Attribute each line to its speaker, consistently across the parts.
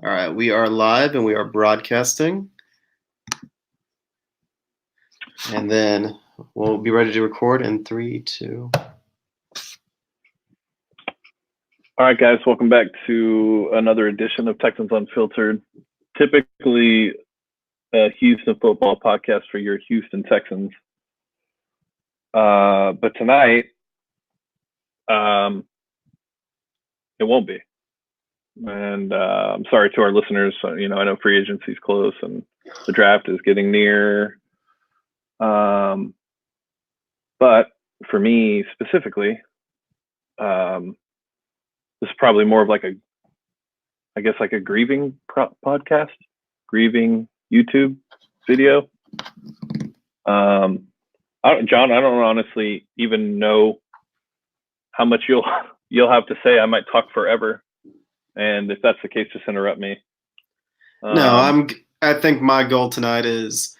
Speaker 1: All right, we are live and we are broadcasting. And then we'll be ready to record in 3, 2.
Speaker 2: All right, guys, welcome back to another edition of Texans Unfiltered. Typically a Houston football podcast for your Houston Texans. But tonight, it won't be. And I'm sorry to our listeners. I know free agency's close and the draft is getting near. But for me specifically, this is probably more of like a grieving podcast, grieving YouTube video. John, I don't honestly even know how much you'll have to say. I might talk forever, and if that's the case, just interrupt me.
Speaker 1: No, I think my goal tonight is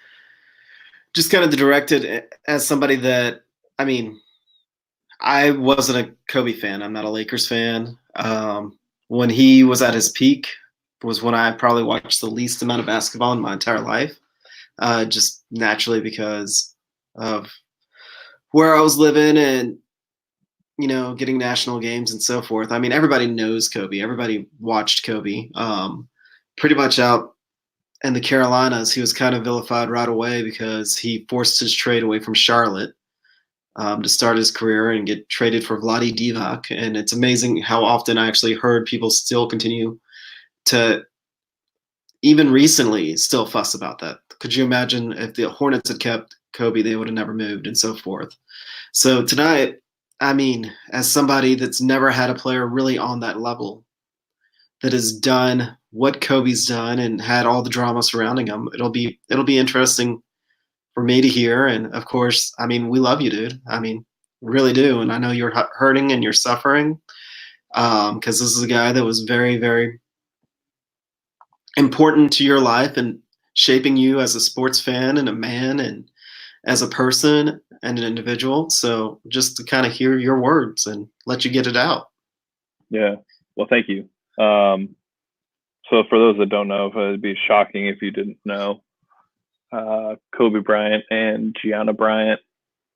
Speaker 1: just kind of directed as somebody that, I wasn't a Kobe fan. I'm not a Lakers fan. When he was at his peak was when I probably watched the least amount of basketball in my entire life, just naturally because of where I was living and, getting national games and so forth. Everybody knows Kobe. Everybody watched Kobe. Pretty much out in the Carolinas, he was kind of vilified right away because he forced his trade away from Charlotte to start his career and get traded for Vlade Divac. And it's amazing how often I actually heard people still continue to, even recently, still fuss about that. Could you imagine if the Hornets had kept Kobe, they would have never moved and so forth. So tonight, as somebody that's never had a player really on that level that has done what Kobe's done and had all the drama surrounding him, it'll be interesting for me to hear. And of course, we love you, dude. Really do. And I know you're hurting and you're suffering because this is a guy that was very, very important to your life and shaping you as a sports fan and a man and as a person and an individual. So just to kind of hear your words and let you get it out.
Speaker 2: Yeah. Well, thank you. So for those that don't know, it'd be shocking if you didn't know, Kobe Bryant and Gianna Bryant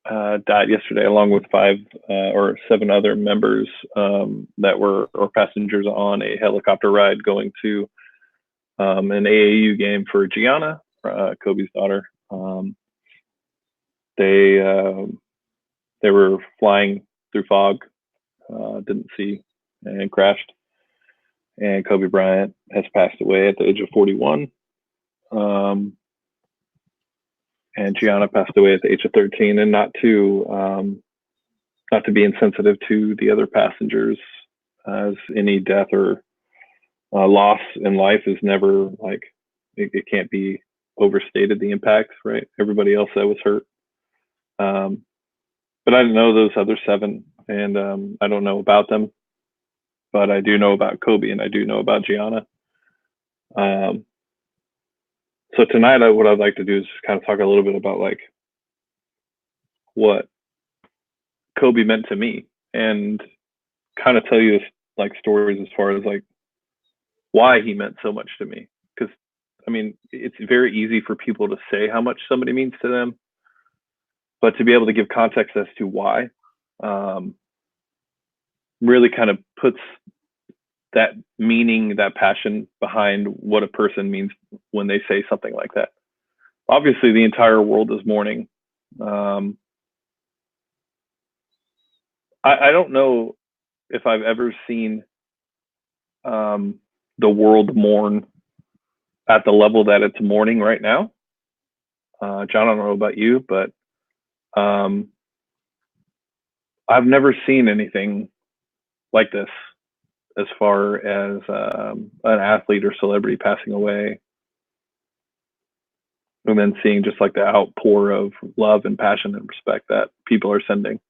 Speaker 2: died yesterday, along with 5 or 7 other members that were passengers on a helicopter ride going to an AAU game for Gianna, Kobe's daughter. They were flying through fog, didn't see, and crashed. And Kobe Bryant has passed away at the age of 41. And Gianna passed away at the age of 13. And not to be insensitive to the other passengers, as any death or loss in life is never it can't be overstated, the impact, right? Everybody else that was hurt. But I didn't know those other 7, and I don't know about them, but I do know about Kobe and I do know about Gianna. So tonight, what I'd like to do is just kind of talk a little bit about what Kobe meant to me, and kind of tell you stories as far as why he meant so much to me. Because it's very easy for people to say how much somebody means to them, but to be able to give context as to why really kind of puts that meaning, that passion behind what a person means when they say something like that. Obviously, the entire world is mourning. I don't know if I've ever seen the world mourn at the level that it's mourning right now. John, I don't know about you, but I've never seen anything like this as far as an athlete or celebrity passing away, and then seeing just the outpour of love and passion and respect that people are sending.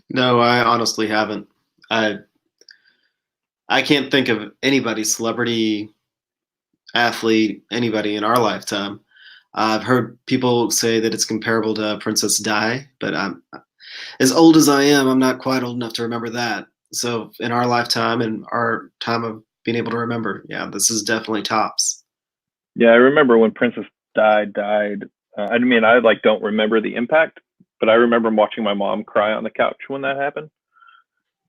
Speaker 1: No, I honestly haven't. I can't think of anybody, celebrity, athlete, anybody in our lifetime. I've heard people say that it's comparable to Princess Di, but I'm as old as I am, I'm not quite old enough to remember that. So in our lifetime and our time of being able to remember, yeah, this is definitely tops.
Speaker 2: Yeah, I remember when Princess died. I mean, I like don't remember the impact, but I remember watching my mom cry on the couch when that happened.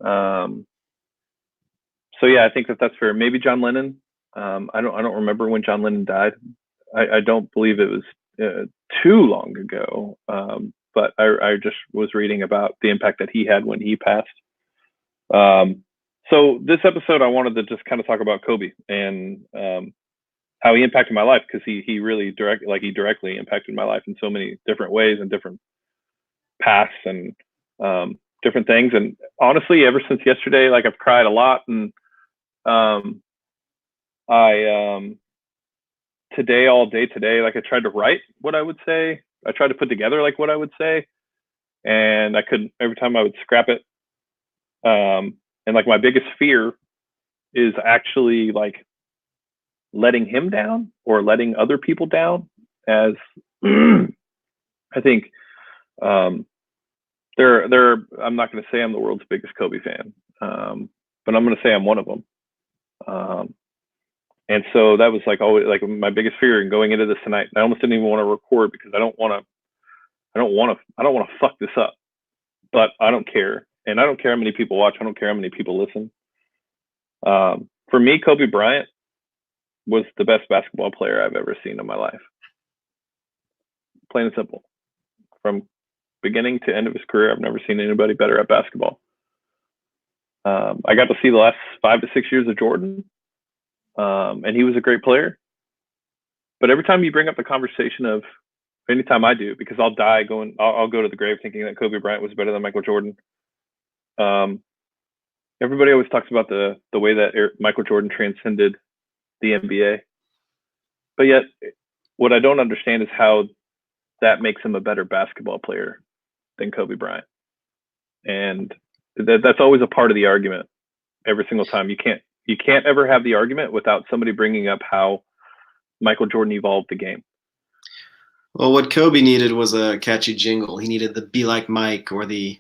Speaker 2: Um, so yeah, I think that that's fair. Maybe John Lennon. I don't remember when John Lennon died. I don't believe it was too long ago. But I just was reading about the impact that he had when he passed. So this episode, I wanted to just kind of talk about Kobe and how he impacted my life, because he really directly impacted my life in so many different ways and different paths and different things. And honestly, ever since yesterday, like I've cried a lot, and um, I today all day today, like I tried to write what I would say. I tried to put together like what I would say, and I couldn't. Every time I would scrap it. And like my biggest fear is actually like letting him down or letting other people down. As I think I'm not going to say I'm the world's biggest Kobe fan, but I'm going to say I'm one of them. And so that was like always like my biggest fear in going into this tonight. I almost didn't even want to record because I don't want to fuck this up. But I don't care, and I don't care how many people watch. I don't care how many people listen. For me, Kobe Bryant was the best basketball player I've ever seen in my life. Plain and simple. From beginning to end of his career, I've never seen anybody better at basketball. I got to see the last 5 to 6 years of Jordan, and he was a great player. But every time you bring up the conversation of, anytime I do, because I'll go to the grave thinking that Kobe Bryant was better than Michael Jordan. Everybody always talks about the way that Michael Jordan transcended the NBA. But yet, what I don't understand is how that makes him a better basketball player than Kobe Bryant. And that's always a part of the argument every single time. You can't ever have the argument without somebody bringing up how Michael Jordan evolved the game.
Speaker 1: Well, what Kobe needed was a catchy jingle. He needed the "Be Like Mike" or the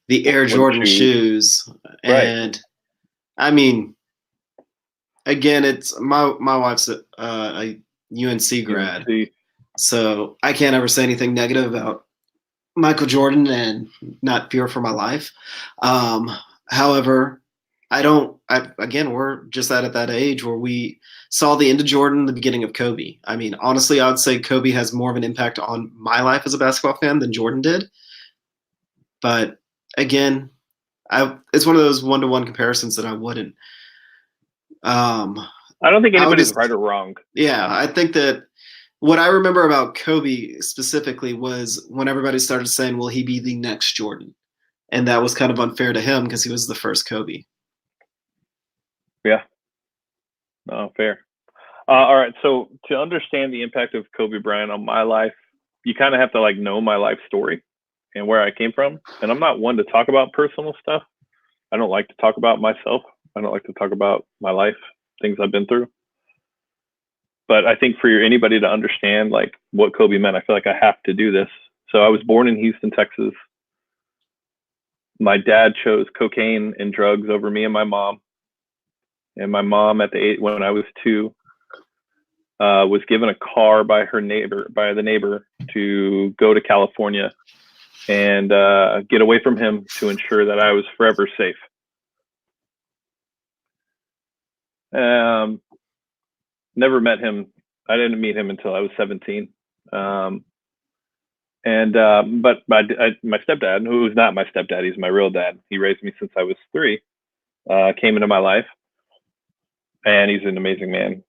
Speaker 1: Air Jordan shoes. And right. I mean, again, it's my wife's a UNC grad, so I can't ever say anything negative about Michael Jordan and not fear for my life. However, again, we're just at that age where we saw the end of Jordan, the beginning of Kobe. I mean, honestly, I would say Kobe has more of an impact on my life as a basketball fan than Jordan did. But again, it's one of those one-to-one comparisons that I wouldn't.
Speaker 2: I don't think anybody's right or wrong.
Speaker 1: Yeah, I think that what I remember about Kobe specifically was when everybody started saying, will he be the next Jordan? And that was kind of unfair to him because he was the first Kobe.
Speaker 2: Yeah. No, fair. All right. So to understand the impact of Kobe Bryant on my life, you kind of have to like know my life story and where I came from. And I'm not one to talk about personal stuff. I don't like to talk about myself. I don't like to talk about my life, things I've been through. But I think for anybody to understand like what Kobe meant, I feel like I have to do this. So I was born in Houston, Texas. My dad chose cocaine and drugs over me and my mom. And my mom when I was 2, was given a car by the neighbor to go to California and get away from him to ensure that I was forever safe. Never met him. I didn't meet him until I was 17. But my stepdad, who is not my stepdad, he's my real dad. He raised me since I was 3. Came into my life, and he's an amazing man.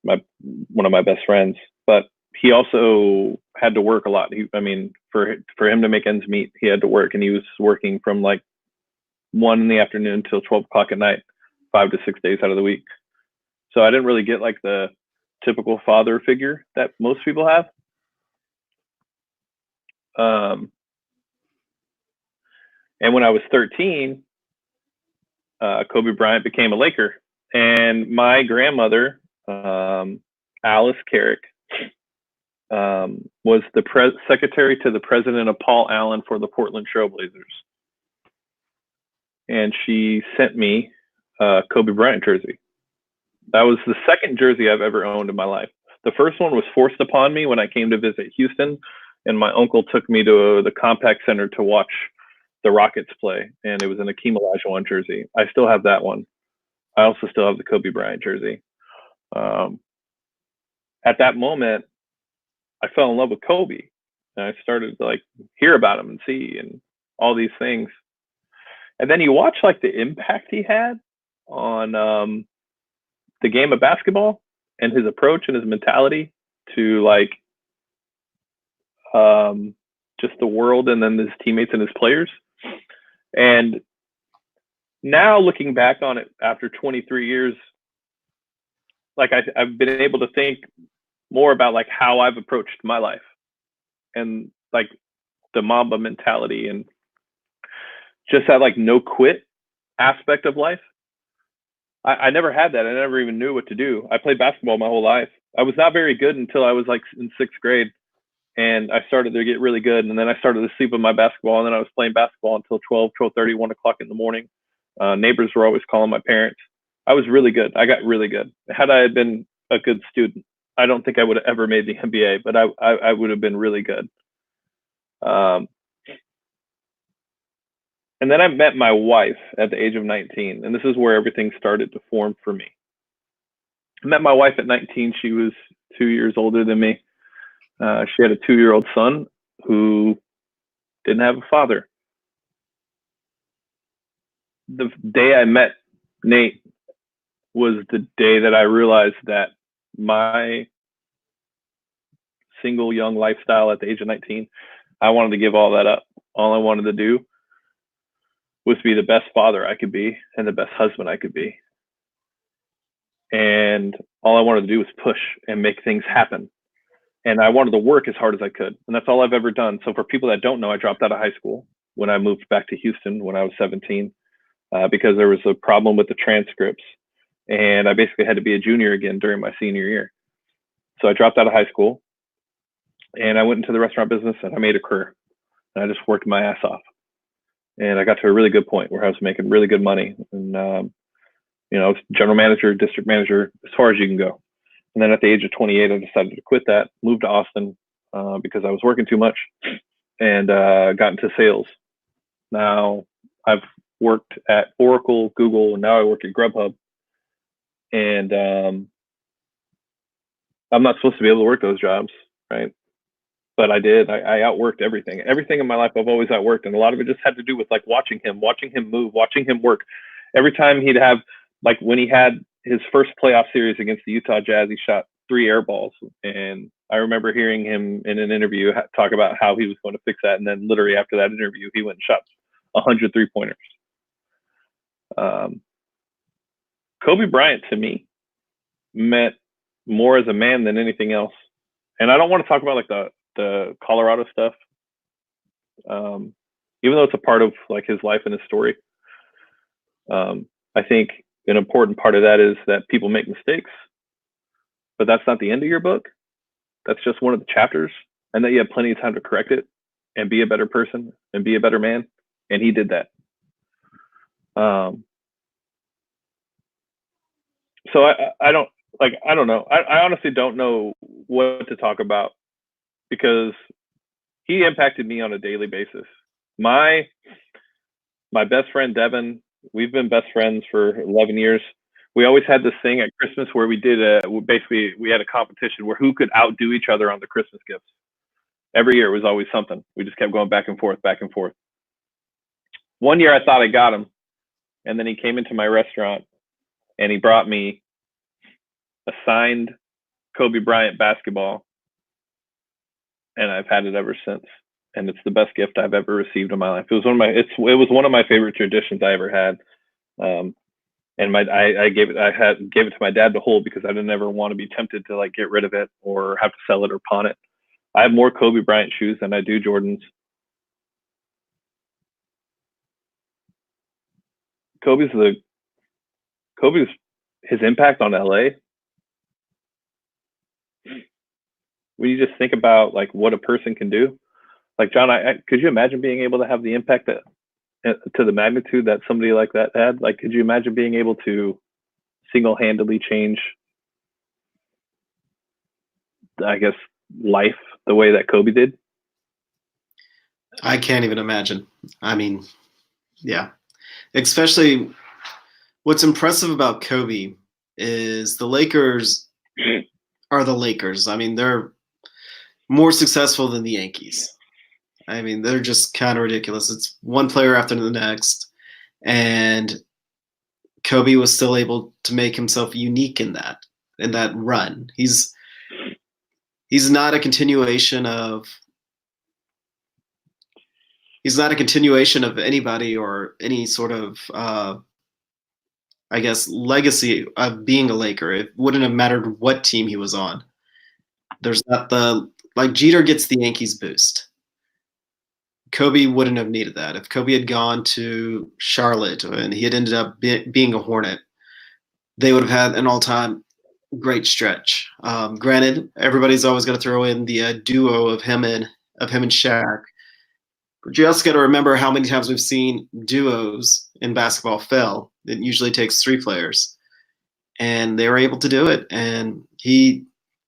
Speaker 2: One of my best friends. But he also had to work a lot. For him to make ends meet, he had to work, and he was working from like 1 in the afternoon till 12 o'clock at night, 5 to 6 days out of the week. So I didn't really get like the typical father figure that most people have. And when I was 13, Kobe Bryant became a Laker, and my grandmother, Alice Carrick, was the secretary to the president of Paul Allen for the Portland Trailblazers. And she sent me a Kobe Bryant jersey. That was the second jersey I've ever owned in my life. The first one was forced upon me when I came to visit Houston, and my uncle took me to the Compact Center to watch the Rockets play, and it was an Akeem Olajuwon jersey. I still have that one. I also still have the Kobe Bryant jersey. At that moment, I fell in love with Kobe, and I started to like hear about him and see and all these things. And then you watch like the impact he had on the game of basketball and his approach and his mentality to like just the world and then his teammates and his players. And now looking back on it after 23 years, like I've been able to think more about like how I've approached my life and like the Mamba mentality and just that like no quit aspect of life. I never had that. I never even knew what to do. I played basketball my whole life. I was not very good until I was like in 6th grade, and I started to get really good. And then I started to sleep with my basketball, and then I was playing basketball until 12:30, 1 o'clock in the morning. Neighbors were always calling my parents. I was really good. I got really good. Had I been a good student, I don't think I would have ever made the NBA, but I would have been really good. And then I met my wife at the age of 19, and this is where everything started to form for me. I met my wife at 19. She was 2 years older than me. She had a 2-year-old son who didn't have a father. The day I met Nate was the day that I realized that my single young lifestyle at the age of 19, I wanted to give all that up. All I wanted to do was be the best father I could be and the best husband I could be. And all I wanted to do was push and make things happen. And I wanted to work as hard as I could. And that's all I've ever done. So for people that don't know, I dropped out of high school when I moved back to Houston when I was 17 because there was a problem with the transcripts. And I basically had to be a junior again during my senior year. So I dropped out of high school and I went into the restaurant business and I made a career. And I just worked my ass off. And I got to a really good point where I was making really good money. And, you know, I was general manager, district manager, as far as you can go. And then at the age of 28, I decided to quit that, moved to Austin because I was working too much and got into sales. Now I've worked at Oracle, Google, and now I work at Grubhub. And I'm not supposed to be able to work those jobs, right? But I did. I outworked everything. Everything in my life I've always outworked. And a lot of it just had to do with like watching him move, watching him work. Every time he'd have, like when he had his first playoff series against the Utah Jazz, he shot 3 air balls. And I remember hearing him in an interview talk about how he was going to fix that. And then literally after that interview, he went and shot 100 3-pointers. Kobe Bryant to me meant more as a man than anything else. And I don't want to talk about like the Colorado stuff, even though it's a part of like his life and his story. I think an important part of that is that people make mistakes, but that's not the end of your book. That's just one of the chapters, and that you have plenty of time to correct it and be a better person and be a better man. And he did that. So I don't know. I honestly don't know what to talk about because he impacted me on a daily basis. My best friend, Devin, we've been best friends for 11 years. We always had this thing at Christmas where we did we had a competition where who could outdo each other on the Christmas gifts. Every year it was always something. We just kept going back and forth, back and forth. One year I thought I got him, and then he came into my restaurant and he brought me a signed Kobe Bryant basketball, and I've had it ever since. And it's the best gift I've ever received in my life. It was one of my favorite traditions I ever had. And I gave it to my dad to hold because I didn't ever want to be tempted to like get rid of it or have to sell it or pawn it. I have more Kobe Bryant shoes than I do Jordans. His impact on LA. When you just think about like what a person can do, like John, could you imagine being able to have the impact that to the magnitude that somebody like that had? Like, could you imagine being able to single-handedly change, I guess, life the way that Kobe did?
Speaker 1: I can't even imagine. I mean, yeah. Especially what's impressive about Kobe is the Lakers are the Lakers. I mean, they're more successful than the Yankees. I mean, they're just kind of ridiculous. It's one player after the next. And Kobe was still able to make himself unique in that run. He's not a continuation of anybody or any sort of I guess legacy of being a Laker. It wouldn't have mattered what team he was on. There's not the like Jeter gets the Yankees boost. Kobe wouldn't have needed that. If Kobe had gone to Charlotte and he had ended up being a Hornet, they would have had an all-time great stretch. Granted, everybody's always going to throw in the duo of him and Shaq. But you also got to remember how many times we've seen duos in basketball fail. It usually takes three players, and they were able to do it. And he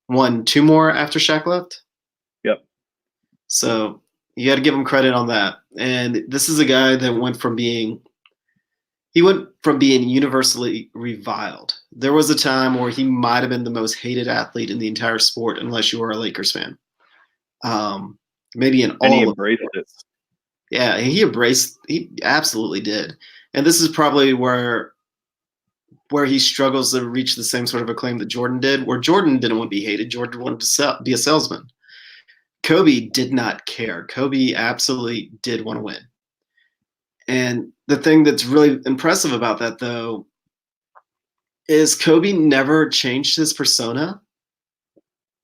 Speaker 1: won two more after Shaq left.
Speaker 2: Yep.
Speaker 1: So you got to give him credit on that. And this is a guy that went from being universally reviled. There was a time where he might have been the most hated athlete in the entire sport, unless you were a Lakers fan. Maybe in all.
Speaker 2: And he embraced it.
Speaker 1: Yeah, he absolutely did. And this is probably where he struggles to reach the same sort of acclaim that Jordan did, where Jordan didn't want to be hated. Jordan wanted to be a salesman. Kobe did not care. Kobe absolutely did want to win. And the thing that's really impressive about that, though, is Kobe never changed his persona.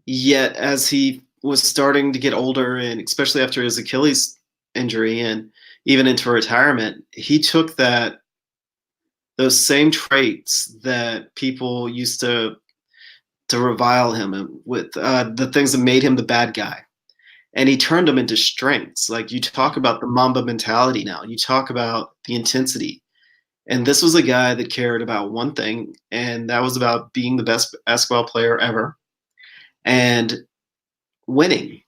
Speaker 1: Yet, as he was starting to get older, and especially after his Achilles injury and even into retirement, he took those same traits that people used to revile him with, the things that made him the bad guy, and he turned them into strengths. Like, you talk about the Mamba mentality now, you talk about the intensity, and this was a guy that cared about one thing, and that was about being the best basketball player ever and winning.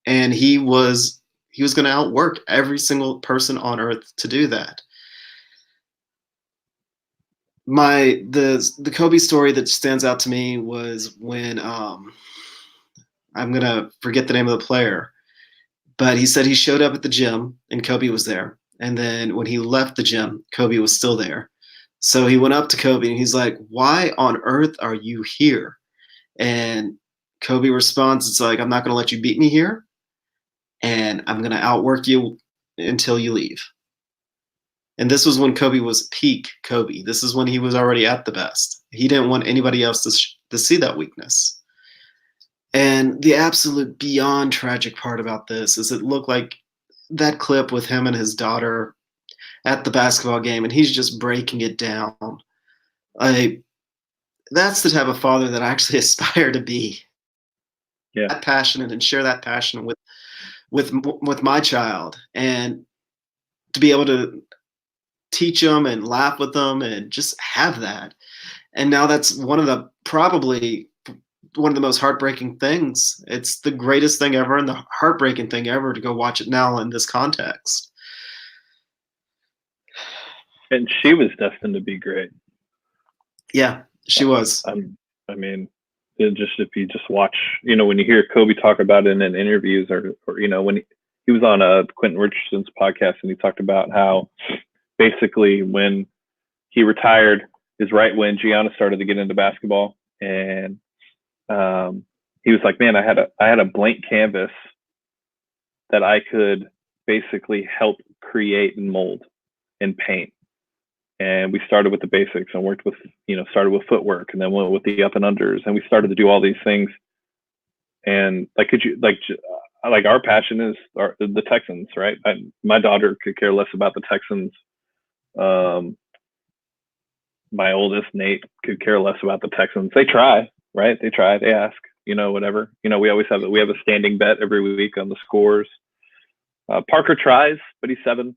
Speaker 1: And he was going to outwork every single person on earth to do that. The Kobe story that stands out to me was when I'm gonna forget the name of the player, but he said he showed up at the gym and Kobe was there, and then when he left the gym, Kobe was still there. So he went up to Kobe and he's like, "Why on earth are you here?" And Kobe responds, "It's like, I'm not gonna let you beat me here, and I'm gonna outwork you until you leave." And this was when Kobe was peak Kobe. This is when he was already at the best. He didn't want anybody else to see that weakness. And the absolute beyond tragic part about this is it looked like that clip with him and his daughter at the basketball game, and he's just breaking it down. That's the type of father that I actually aspire to be.
Speaker 2: Yeah.
Speaker 1: That passionate and share that passion with my child, and to be able to teach them and laugh with them and just have that. And now that's probably one of the most heartbreaking things. It's the greatest thing ever and the heartbreaking thing ever to go watch it now in this context.
Speaker 2: And she was destined to be great.
Speaker 1: Yeah, she was.
Speaker 2: I mean, if you just watch, when you hear Kobe talk about it in interviews, or when he was on Quentin Richardson's podcast, and he talked about how basically when he retired is right when Gianna started to get into basketball, and he was like, "Man, I had a blank canvas that I could basically help create and mold and paint." And we started with the basics and worked with, started with footwork, and then went with the up and unders, and we started to do all these things. And our passion is the Texans, right? My daughter could care less about the Texans. My oldest, Nate, could care less about the Texans. They try, right? They try, they ask, whatever. We always have a standing bet every week on the scores. Parker tries, but he's 7.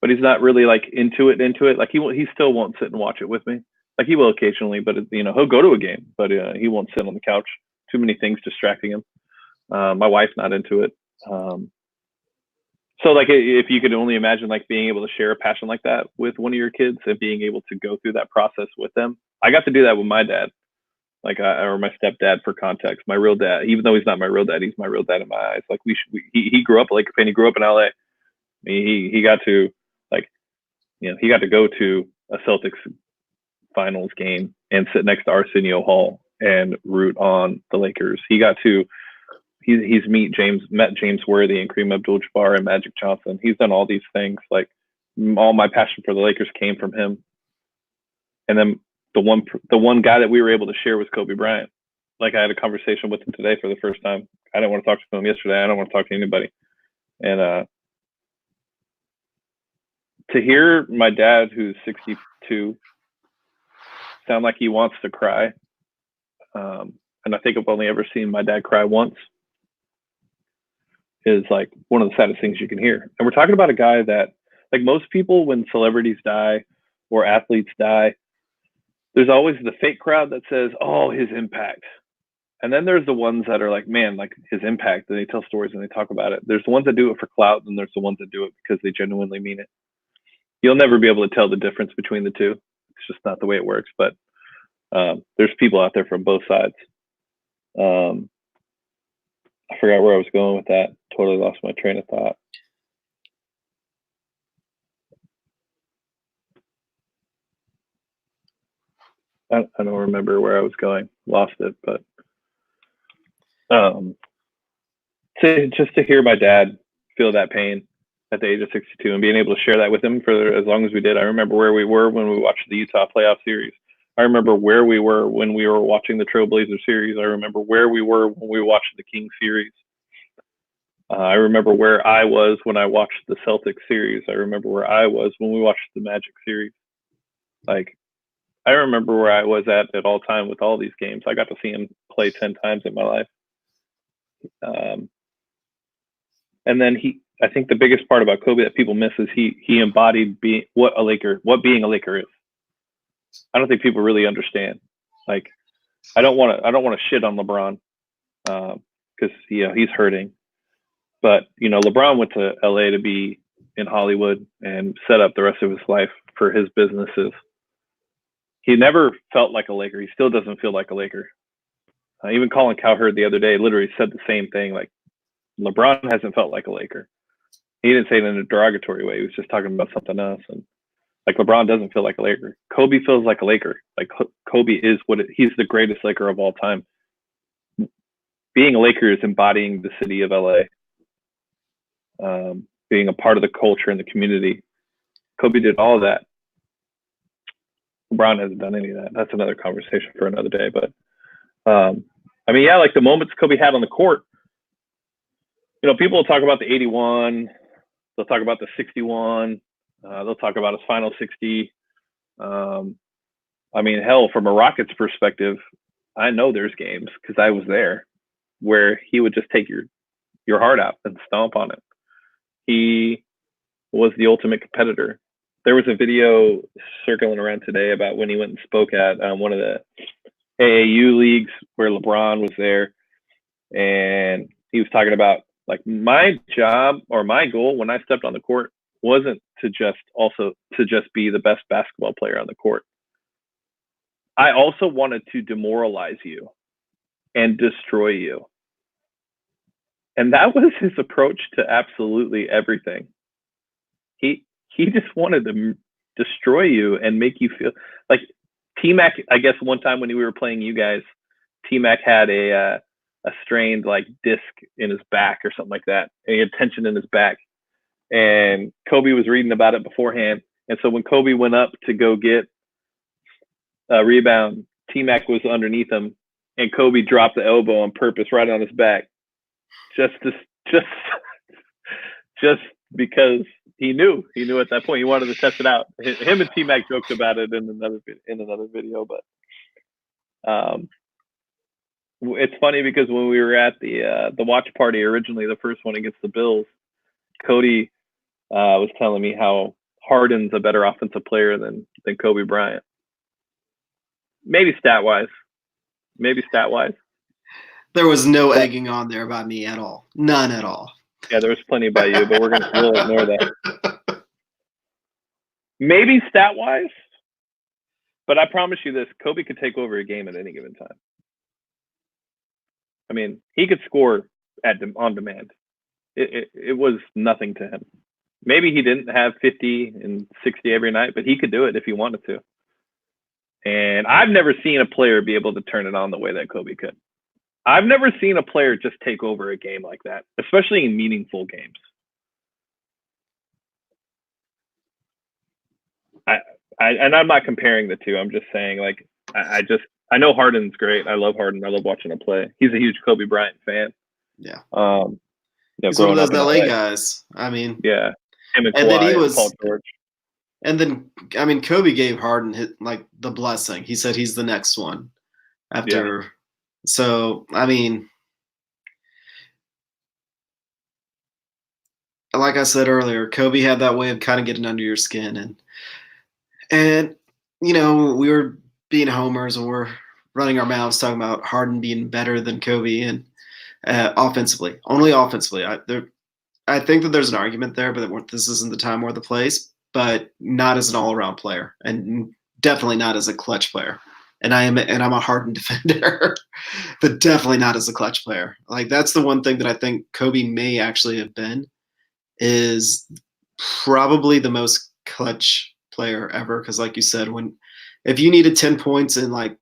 Speaker 2: But he's not really like into it. Like he still won't sit and watch it with me. Like he will occasionally, but he'll go to a game, but he won't sit on the couch. Too many things distracting him. My wife's not into it. So like if you could only imagine like being able to share a passion like that with one of your kids and being able to go through that process with them. I got to do that with my dad, or my stepdad for context. My real dad, even though he's not my real dad, he's my real dad in my eyes. Like he grew up a Laker fan. He grew up in LA. He got to he got to go to a Celtics finals game and sit next to Arsenio Hall and root on the Lakers. He got to he's met James Worthy and Kareem Abdul-Jabbar and Magic Johnson. He's done all these things. Like all my passion for the Lakers came from him. And then the one guy that we were able to share was Kobe Bryant. Like I had a conversation with him today for the first time. I didn't want to talk to him yesterday. I don't want to talk to anybody. And to hear my dad, who's 62, sound like he wants to cry. And I think I've only ever seen my dad cry once, is like one of the saddest things you can hear. And we're talking about a guy that, like most people, when celebrities die or athletes die, there's always the fake crowd that says, oh, his impact. And then there's the ones that are like, man, like his impact, and they tell stories and they talk about it. There's the ones that do it for clout, and there's the ones that do it because they genuinely mean it. You'll never be able to tell the difference between the two. It's just not the way it works. But there's people out there from both sides. I forgot where I was going with that. Totally lost my train of thought. I don't remember where I was going. Lost it. But just to hear my dad feel that pain at the age of 62 and being able to share that with him for as long as we did. I remember where we were when we watched the Utah playoff series. I remember where we were when we were watching the Trailblazer series. I remember where we were when we watched the Kings series. I remember where I was when I watched the Celtics series. I remember where I was when we watched the Magic series. Like, I remember where I was at all time with all these games. I got to see him play 10 times in my life. And then I think the biggest part about Kobe that people miss is he embodied what being a Laker is. I don't think people really understand. Like, I don't want to shit on LeBron because he's hurting. But LeBron went to LA to be in Hollywood and set up the rest of his life for his businesses. He never felt like a Laker. He still doesn't feel like a Laker. Even Colin Cowherd the other day literally said the same thing. Like, LeBron hasn't felt like a Laker. He didn't say it in a derogatory way. He was just talking about something else. And like, LeBron doesn't feel like a Laker. Kobe feels like a Laker. Like, Kobe is he's the greatest Laker of all time. Being a Laker is embodying the city of LA. Being a part of the culture and the community. Kobe did all of that. LeBron hasn't done any of that. That's another conversation for another day. But like the moments Kobe had on the court, people will talk about the 81, they'll talk about the 61, they'll talk about his final 60. Hell, from a Rockets perspective, I know there's games because I was there where he would just take your heart out and stomp on it. He was the ultimate competitor. There was a video circling around today about when he went and spoke at one of the AAU leagues where LeBron was there. And he was talking about, like, my job or my goal when I stepped on the court wasn't to just be the best basketball player on the court. I also wanted to demoralize you and destroy you. And that was his approach to absolutely everything. He just wanted to destroy you and make you feel like T-Mac. I guess one time when we were playing you guys, T-Mac had a strained like disc in his back or something like that. And he had tension in his back. And Kobe was reading about it beforehand. And so when Kobe went up to go get a rebound, T-Mac was underneath him, and Kobe dropped the elbow on purpose right on his back, just because he knew at that point he wanted to test it out. Him and T-Mac joked about it in another video, but it's funny because when we were at the watch party originally, the first one against the Bills, Cody was telling me how Harden's a better offensive player than Kobe Bryant. maybe stat wise.
Speaker 1: There was no egging on there by me at all. None at all.
Speaker 2: Yeah, there was plenty by you, but we'll ignore that. Maybe stat wise, but I promise you this: Kobe could take over a game at any given time. I mean, he could score on demand. It was nothing to him. Maybe he didn't have 50 and 60 every night, but he could do it if he wanted to. And I've never seen a player be able to turn it on the way that Kobe could. I've never seen a player just take over a game like that, especially in meaningful games. And I'm not comparing the two. I'm just saying, like, I know Harden's great. I love Harden. I love watching him play. He's a huge Kobe Bryant fan.
Speaker 1: Yeah.
Speaker 2: He's
Speaker 1: one of those LA guys. I mean,
Speaker 2: yeah. Him and
Speaker 1: then he
Speaker 2: Kawhi
Speaker 1: was
Speaker 2: Paul George.
Speaker 1: And then, I mean, Kobe gave Harden like the blessing. He said he's the next one after. Yeah. So, I mean, like I said earlier, Kobe had that way of kind of getting under your skin. And you know, we were being homers and we're running our mouths talking about Harden being better than Kobe and offensively, only offensively. I think that there's an argument there, but this isn't the time or the place. But not as an all-around player, and definitely not as a clutch player. And I'm a Harden defender, but definitely not as a clutch player. Like, that's the one thing that I think Kobe may actually have been, is probably the most clutch player ever. Because, like you said, if you needed 10 points in like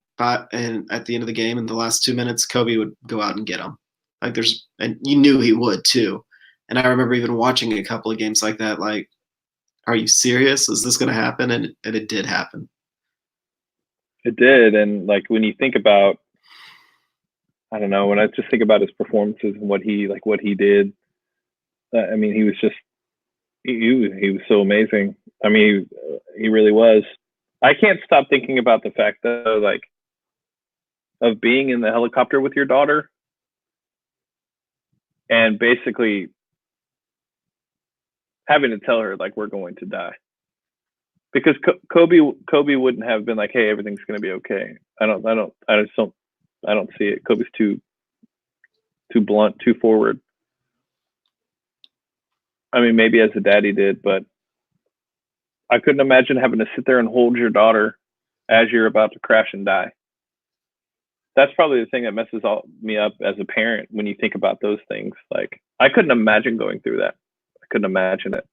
Speaker 1: and at the end of the game in the last 2 minutes, Kobe would go out and get them. Like, and you knew he would too. And I remember even watching a couple of games like that, like, are you serious? Is this going to happen? And it did happen.
Speaker 2: It did. And like, when you think about, I don't know, when I just think about his performances and what he did, I mean, he was just, he was so amazing. I mean, he really was. I can't stop thinking about the fact though, like, of being in the helicopter with your daughter and basically having to tell her, like, we're going to die. Because Kobe wouldn't have been like, hey, everything's going to be okay. I don't see it. Kobe's too blunt, too forward. I mean, maybe as a dad he did, but I couldn't imagine having to sit there and hold your daughter as you're about to crash and die. That's probably the thing that messes me up as a parent when you think about those things. Like, I couldn't imagine going through that. I couldn't imagine it.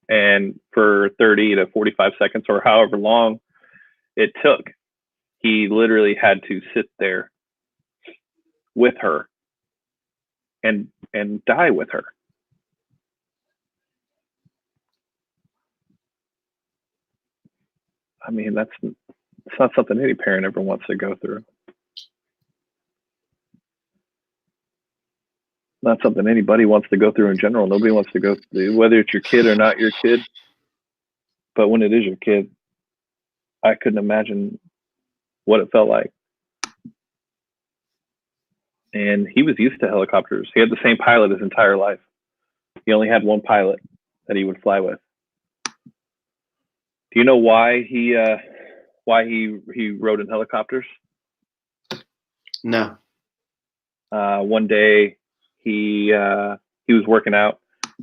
Speaker 2: And for 30 to 45 seconds or however long it took, he literally had to sit there with her and die with her. I mean, it's not something any parent ever wants to go through. Not something anybody wants to go through in general. Nobody wants to go through, whether it's your kid or not your kid. But when it is your kid, I couldn't imagine what it felt like. And he was used to helicopters. He had the same pilot his entire life. He only had one pilot that he would fly with. Do you know why he rode in helicopters?
Speaker 1: No.
Speaker 2: One day he was working out,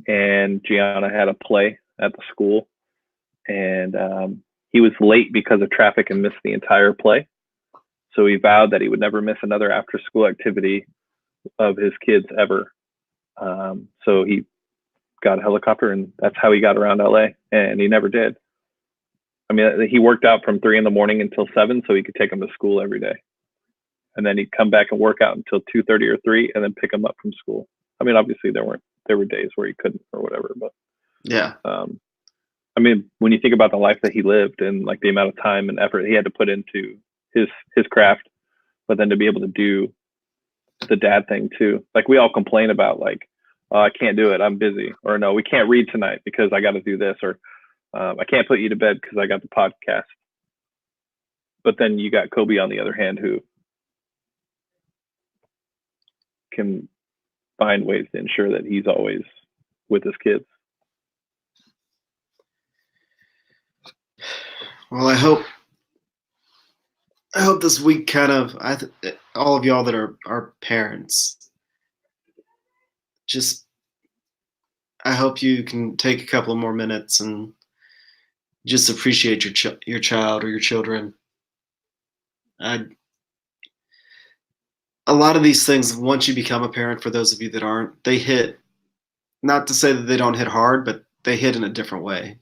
Speaker 2: and Gianna had a play at the school, and he was late because of traffic and missed the entire play. So he vowed that he would never miss another after-school activity of his kids ever. So he got a helicopter, and that's how he got around LA, and he never did. I mean, he worked out from 3 a.m. until 7 so he could take them to school every day. And then he'd come back and work out until 2:30 or 3 and then pick them up from school. I mean, obviously there were days where he couldn't or whatever, but
Speaker 1: yeah.
Speaker 2: I mean, when you think about the life that he lived and like the amount of time and effort he had to put into his craft, but then to be able to do the dad thing too. Like, we all complain about, like, oh, I can't do it, I'm busy, or no, we can't read tonight because I got to do this, or I can't put you to bed because I got the podcast. But then you got Kobe on the other hand, who can find ways to ensure that he's always with his kids.
Speaker 1: Well, I hope I hope this week kind of all of y'all that are parents, just I hope you can take a couple of more minutes and just appreciate your child or your children. I A lot of these things, once you become a parent, for those of you that aren't, they hit. Not to say that they don't hit hard, but they hit in a different way.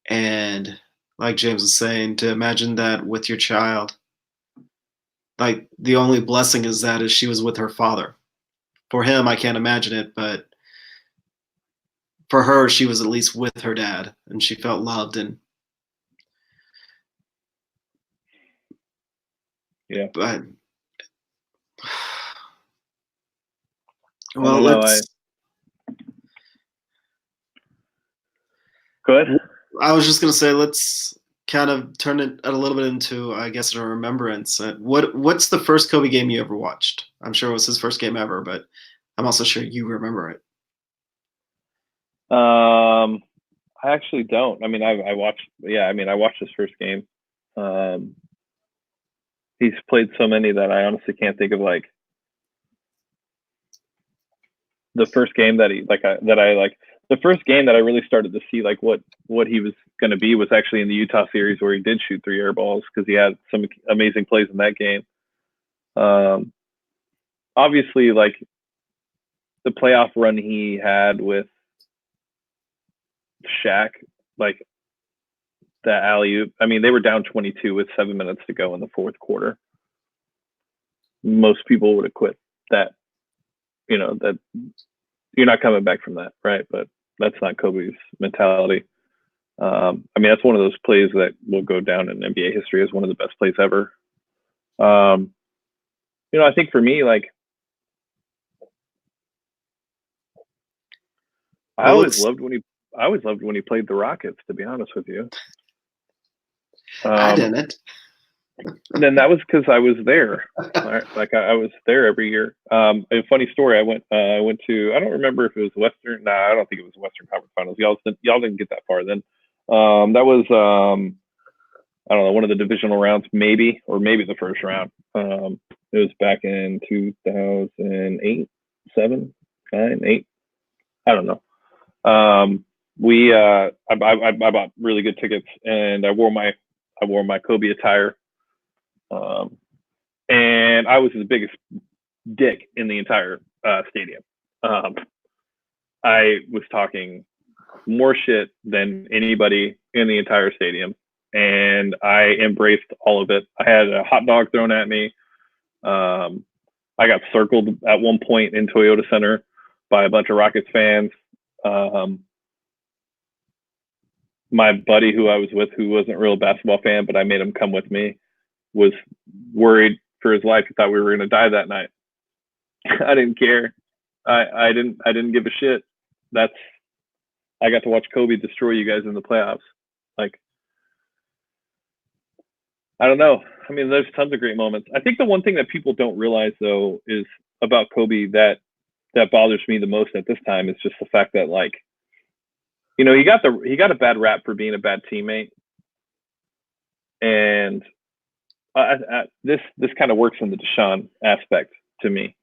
Speaker 1: And like James was saying, to imagine that with your child, like the only blessing is that is she was with her father. For him, I can't imagine it, but for her, she was at least with her dad, and she felt loved. And
Speaker 2: Yeah.
Speaker 1: but
Speaker 2: I
Speaker 1: well,
Speaker 2: don't know. I
Speaker 1: let's.
Speaker 2: Go ahead.
Speaker 1: I was just gonna say, let's kind of turn it a little bit into, I guess, a remembrance. What's the first Kobe game you ever watched? I'm sure it was his first game ever, but I'm also sure you remember it.
Speaker 2: I actually don't. I mean, I watched. Yeah, I mean, I watched his first game. He's played so many that I honestly can't think of like the first game that he like that I like. The first game that I really started to see like what he was going to be was actually in the Utah series where he did shoot 3 air balls because he had some amazing plays in that game. Obviously, like the playoff run he had with Shaq, like that alley oop. I mean, they were down 22 with 7 minutes to go in the fourth quarter. Most people would have quit that. You know that you're not coming back from that, right? But that's not Kobe's mentality. I mean, that's one of those plays that will go down in NBA history as one of the best plays ever. You know, I think for me, like, I
Speaker 1: Well,
Speaker 2: always
Speaker 1: let's.
Speaker 2: loved when he played the Rockets. To be honest with you,
Speaker 1: I
Speaker 2: um,
Speaker 1: didn't.
Speaker 2: and then that was because I was there. Right? Like I was there every year. A funny story. I went to. I don't remember if it was Western. Nah, I don't think it was Western Conference Finals. Y'all didn't get that far then. That was I don't know, one of the divisional rounds, maybe, or maybe the first round. It was back in 2008, 7, 9, 8. I don't know. I bought really good tickets, and I wore my Kobe attire, and I was his biggest dick in the entire stadium. I was talking more shit than anybody in the entire stadium, and I embraced all of it. I had a hot dog thrown at me. I got circled at one point in Toyota Center by a bunch of Rockets fans. My buddy who I was with, who wasn't a real basketball fan, but I made him come with me, was worried for his life. He thought we were going to die that night. I didn't care. I didn't give a shit. I got to watch Kobe destroy you guys in the playoffs. Like, I don't know. I mean, there's tons of great moments. I think the one thing that people don't realize though is about Kobe that bothers me the most at this time is just the fact that, like, you know, he got a bad rap for being a bad teammate, and this kind of works in the Deshaun aspect to me.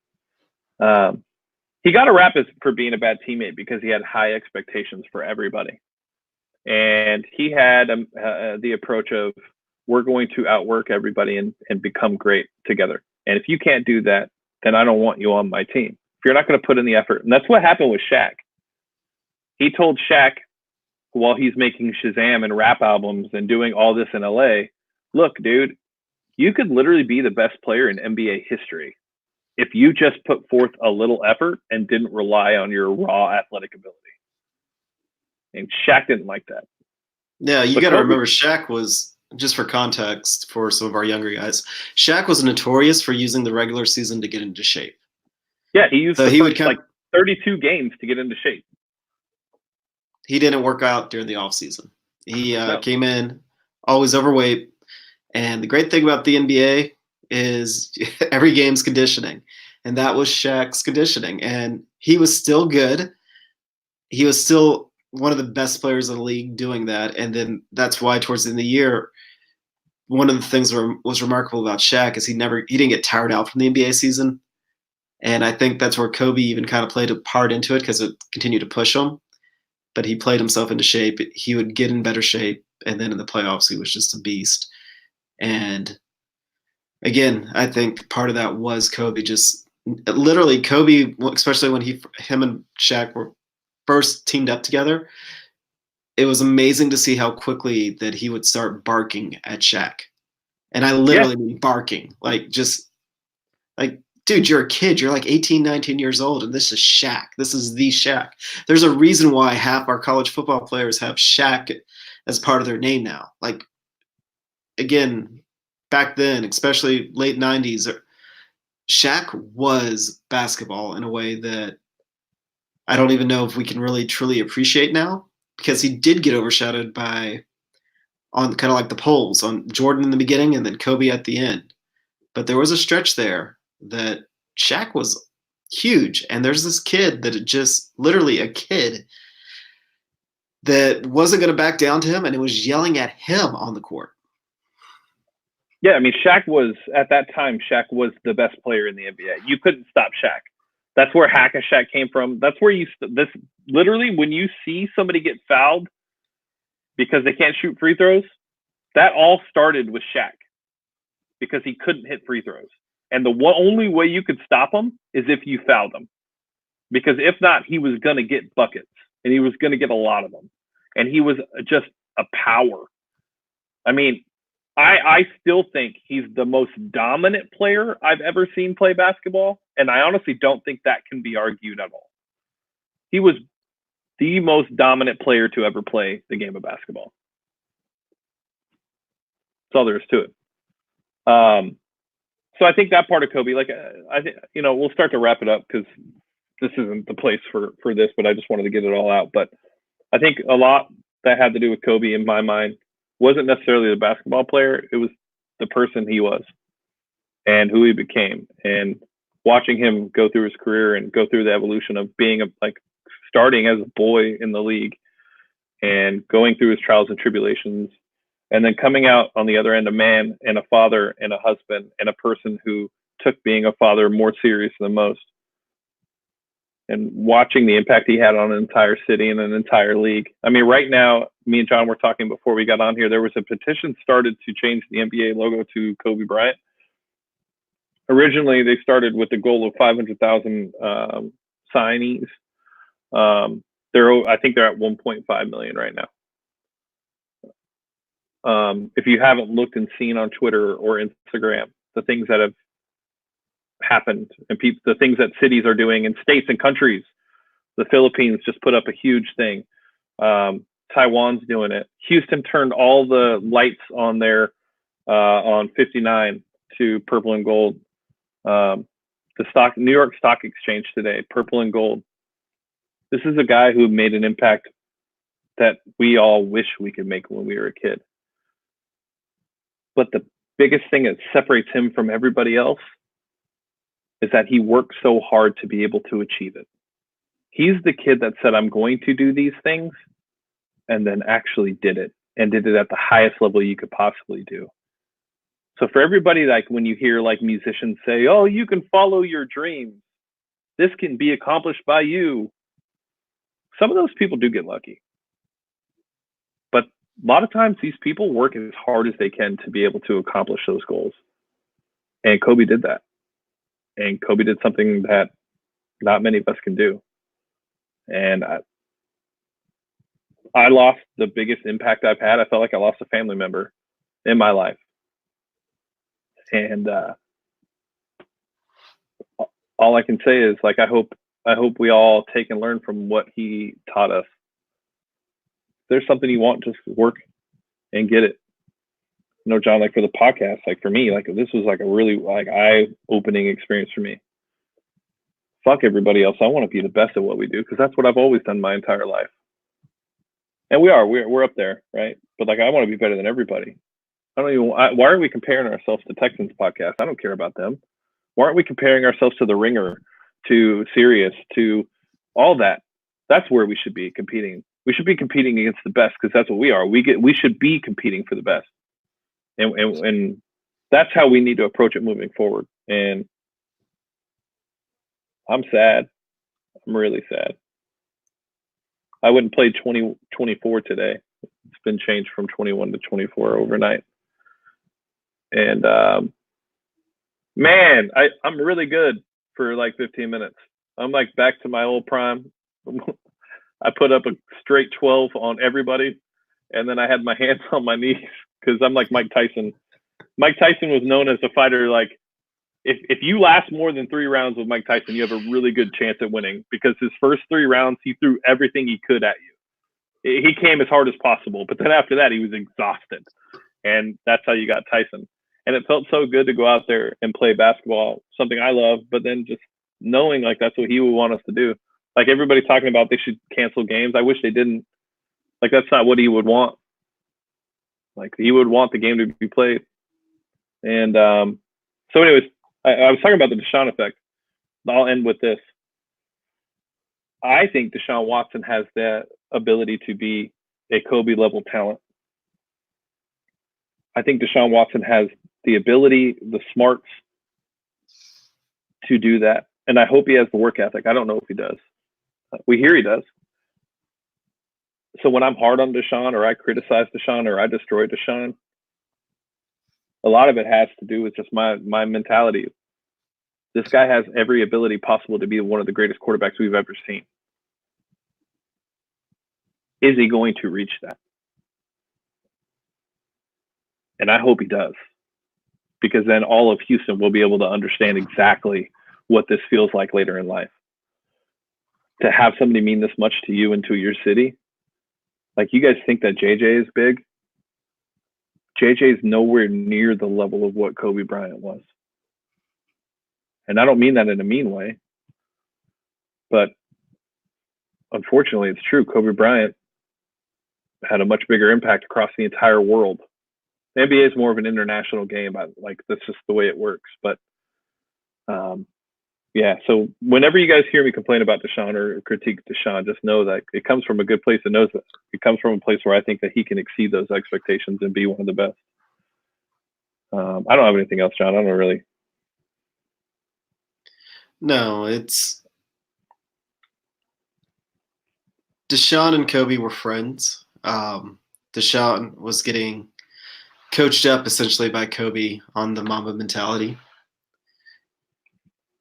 Speaker 2: He got a rap for being a bad teammate because he had high expectations for everybody, and he had the approach of, we're going to outwork everybody and become great together. And if you can't do that, then I don't want you on my team. If you're not going to put in the effort, and that's what happened with Shaq. He told Shaq while he's making Shazam and rap albums and doing all this in LA, look, dude, you could literally be the best player in NBA history if you just put forth a little effort and didn't rely on your raw athletic ability. And Shaq didn't like that.
Speaker 1: Yeah, you got to remember, Shaq was, just for context for some of our younger guys, Shaq was notorious for using the regular season to get into shape.
Speaker 2: Yeah, he used like 32 games to get into shape.
Speaker 1: He didn't work out during the off season. He came in always overweight. And the great thing about the NBA is every game's conditioning. And that was Shaq's conditioning. And he was still good. He was still one of the best players in the league doing that. And then that's why towards the end of the year, one of the things was remarkable about Shaq is he didn't get tired out from the NBA season, and I think that's where Kobe even kind of played a part into it because it continued to push him. But he played himself into shape. He would get in better shape, and then in the playoffs, he was just a beast. And again, I think part of that was Kobe. Just literally, Kobe, especially when him and Shaq were first teamed up together, it was amazing to see how quickly that he would start barking at Shaq. And I literally mean barking, like just like, dude, you're a kid. You're like 18, 19 years old, and this is Shaq. This is the Shaq. There's a reason why half our college football players have Shaq as part of their name now. Like, again, back then, especially late 90s, Shaq was basketball in a way that I don't even know if we can really truly appreciate now, because he did get overshadowed by on kind of like the polls on Jordan in the beginning and then Kobe at the end. But there was a stretch there that Shaq was huge, and there's this kid that just literally a kid that wasn't going to back down to him, and it was yelling at him on the court.
Speaker 2: Yeah, I mean, Shaq was at that time. Shaq was the best player in the NBA. You couldn't stop Shaq. That's where Hack and Shaq came from. That's where this literally when you see somebody get fouled because they can't shoot free throws, that all started with Shaq because he couldn't hit free throws. And the only way you could stop him is if you fouled him. Because if not, he was going to get buckets, and he was going to get a lot of them. And he was just a power. I mean, I still think he's the most dominant player I've ever seen play basketball. And I honestly don't think that can be argued at all. He was the most dominant player to ever play the game of basketball. That's all there is to it. So I think that part of Kobe, like, I think, we'll start to wrap it up because this isn't the place for this, but I just wanted to get it all out. But I think a lot that had to do with Kobe in my mind wasn't necessarily the basketball player. It was the person he was and who he became, and watching him go through his career and go through the evolution of being starting as a boy in the league and going through his trials and tribulations, and then coming out on the other end a man and a father and a husband and a person who took being a father more serious than most, and watching the impact he had on an entire city and an entire league. I mean, right now, me and John were talking before we got on here, there was a petition started to change the NBA logo to Kobe Bryant. Originally, they started with the goal of 500,000 signees. I think they're at 1.5 million right now. If you haven't looked and seen on Twitter or Instagram, the things that have happened and the things that cities are doing in states and countries, the Philippines just put up a huge thing. Taiwan's doing it. Houston turned all the lights on there on 59 to purple and gold. New York Stock Exchange today, purple and gold. This is a guy who made an impact that we all wish we could make when we were a kid. But the biggest thing that separates him from everybody else is that he worked so hard to be able to achieve it. He's the kid that said, I'm going to do these things, and then actually did it, and did it at the highest level you could possibly do. So for everybody, like when you hear like musicians say, oh, you can follow your dreams, this can be accomplished by you. Some of those people do get lucky. But a lot of times these people work as hard as they can to be able to accomplish those goals. And Kobe did that. And Kobe did something that not many of us can do. And I lost the biggest impact I've had. I felt like I lost a family member in my life. And all I can say is, like, I hope we all take and learn from what he taught us. If there's something you want, just work and get it. John, like for the podcast, like for me, like this was like a really like eye-opening experience for me. Fuck everybody else. I want to be the best at what we do because that's what I've always done my entire life. And we're up there, right? But like I want to be better than everybody. Why aren't we comparing ourselves to Texans podcast? I don't care about them. Why aren't we comparing ourselves to The Ringer, to Sirius, to all that? That's where we should be competing. We should be competing against the best because that's what we are. We should be competing for the best. And that's how we need to approach it moving forward. And I'm sad. I'm really sad. I wouldn't play 24 today. It's been changed from 21 to 24 overnight. And man, I'm really good for like 15 minutes. I'm like back to my old prime. I put up a straight 12 on everybody, and then I had my hands on my knees because I'm like Mike Tyson. Mike Tyson was known as a fighter like, if you last more than 3 rounds with Mike Tyson, you have a really good chance at winning, because his first 3 rounds, he threw everything he could at you. He came as hard as possible, but then after that, he was exhausted. And that's how you got Tyson. And it felt so good to go out there and play basketball, something I love, but then just knowing like that's what he would want us to do. Like everybody talking about they should cancel games. I wish they didn't. Like that's not what he would want. Like he would want the game to be played. And so anyways, I was talking about the Deshaun effect. I'll end with this. I think Deshaun Watson has that ability to be a Kobe level talent. I think Deshaun Watson has the ability, the smarts to do that. And I hope he has the work ethic. I don't know if he does. We hear he does. So when I'm hard on Deshaun, or I criticize Deshaun, or I destroy Deshaun, a lot of it has to do with just my mentality. This guy has every ability possible to be one of the greatest quarterbacks we've ever seen. Is he going to reach that? And I hope he does, because then all of Houston will be able to understand exactly what this feels like later in life. To have somebody mean this much to you and to your city. Like, you guys think that JJ is big? JJ is nowhere near the level of what Kobe Bryant was. And I don't mean that in a mean way, but unfortunately it's true. Kobe Bryant had a much bigger impact across the entire world. The NBA is more of an international game. Like, that's just the way it works. But yeah, so whenever you guys hear me complain about Deshaun or critique Deshaun, just know that it comes from a good place, and knows that it comes from a place where I think that he can exceed those expectations and be one of the best. I don't have anything else, John. I don't really.
Speaker 1: No, it's Deshaun and Kobe were friends. Deshaun was getting coached up essentially by Kobe on the Mamba mentality.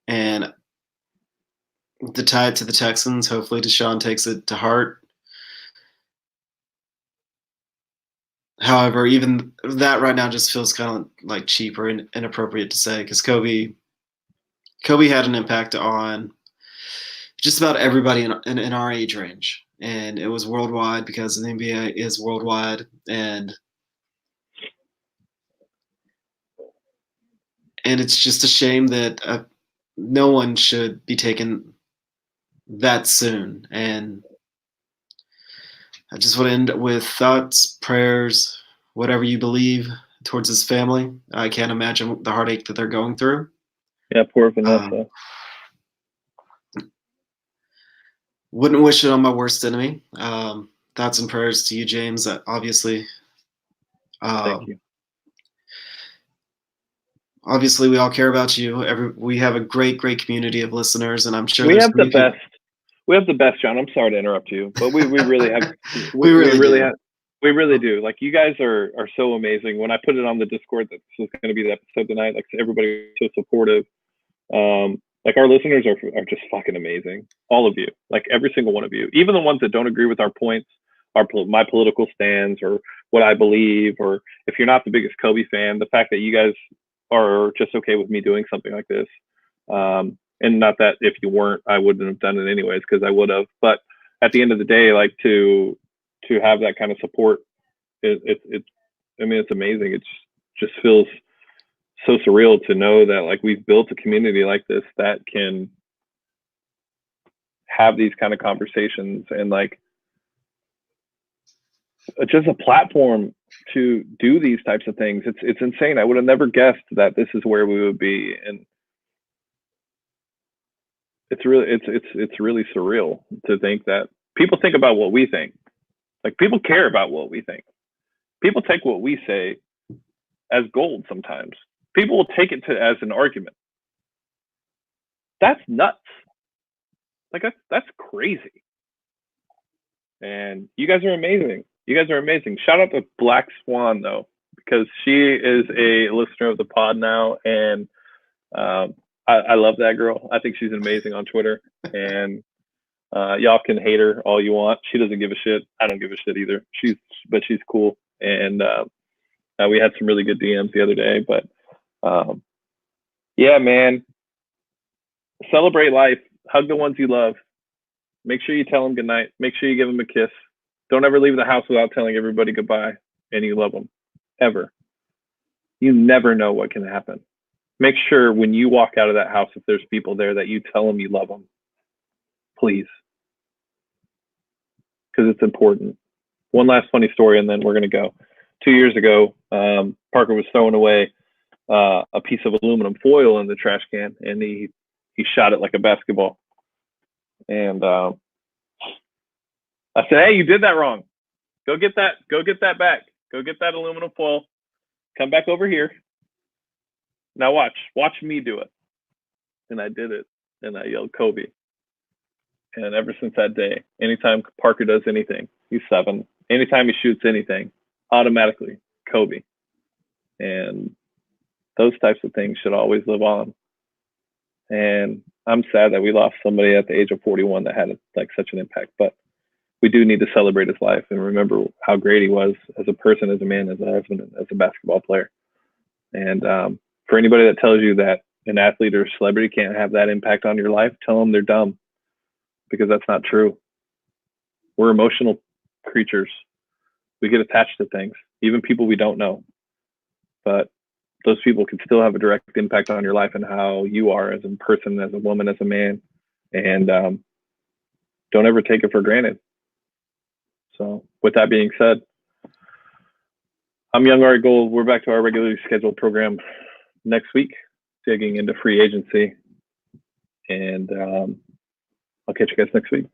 Speaker 1: And to tie it to the Texans, hopefully Deshaun takes it to heart. However, even that right now just feels kind of like cheap or inappropriate to say, because Kobe had an impact on just about everybody in our age range, and it was worldwide because the NBA is worldwide, and it's just a shame that no one should be taken that soon. And I just want to end with thoughts, prayers, whatever you believe towards his family. I can't imagine the heartache that they're going through.
Speaker 2: Yeah, poor Vanessa.
Speaker 1: Wouldn't wish it on my worst enemy. Thoughts and prayers to you, James. Obviously,
Speaker 2: Thank you.
Speaker 1: Obviously, we all care about you. We have a great community of listeners, and I'm sure
Speaker 2: we have the best. We have the best, John. I'm sorry to interrupt you, but we really have. We really do. Like, you guys are so amazing. When I put it on the Discord that this was going to be the episode tonight, like, everybody was so supportive. Like, our listeners are just fucking amazing. All of you, like every single one of you, even the ones that don't agree with our points, my political stands, or what I believe, or if you're not the biggest Kobe fan, the fact that you guys are just okay with me doing something like this. And not that if you weren't, I wouldn't have done it anyways, because I would have. But at the end of the day, like, to have that kind of support, it's amazing. It just feels so surreal to know that, like, we've built a community like this that can have these kind of conversations, and like just a platform to do these types of things. It's insane. I would have never guessed that this is where we would be, and it's really surreal to think that people think about what we think. Like, people care about what we think. People take what we say as gold sometimes. People will take it as an argument. That's nuts. Like that's crazy. And you guys are amazing. You guys are amazing. Shout out to Black Swan though, because she is a listener of the pod now, and I love that girl. I think she's amazing on Twitter, and y'all can hate her all you want. She doesn't give a shit. I don't give a shit either. But she's cool, and we had some really good DMs the other day. But yeah, man, celebrate life. Hug the ones you love. Make sure you tell them goodnight. Make sure you give them a kiss. Don't ever leave the house without telling everybody goodbye and you love them, ever. You never know what can happen. Make sure when you walk out of that house, if there's people there, that you tell them you love them. Please. Because it's important. One last funny story, and then we're going to go. 2 years ago, Parker was throwing away a piece of aluminum foil in the trash can, and he shot it like a basketball. And I said, "Hey, you did that wrong. Go get that back. Go get that aluminum foil. Come back over here. Now watch me do it." And I did it, and I yelled Kobe. And ever since that day, anytime Parker does anything, he's 7. Anytime he shoots anything, automatically Kobe. And those types of things should always live on. And I'm sad that we lost somebody at the age of 41 that had like such an impact. But we do need to celebrate his life and remember how great he was as a person, as a man, as a husband, and as a basketball player. And for anybody that tells you that an athlete or a celebrity can't have that impact on your life, tell them they're dumb, because that's not true. We're emotional creatures. We get attached to things, even people we don't know. But those people can still have a direct impact on your life and how you are as a person, as a woman, as a man. And don't ever take it for granted. So with that being said, I'm Young Art Gold. We're back to our regularly scheduled program next week, digging into free agency. And I'll catch you guys next week.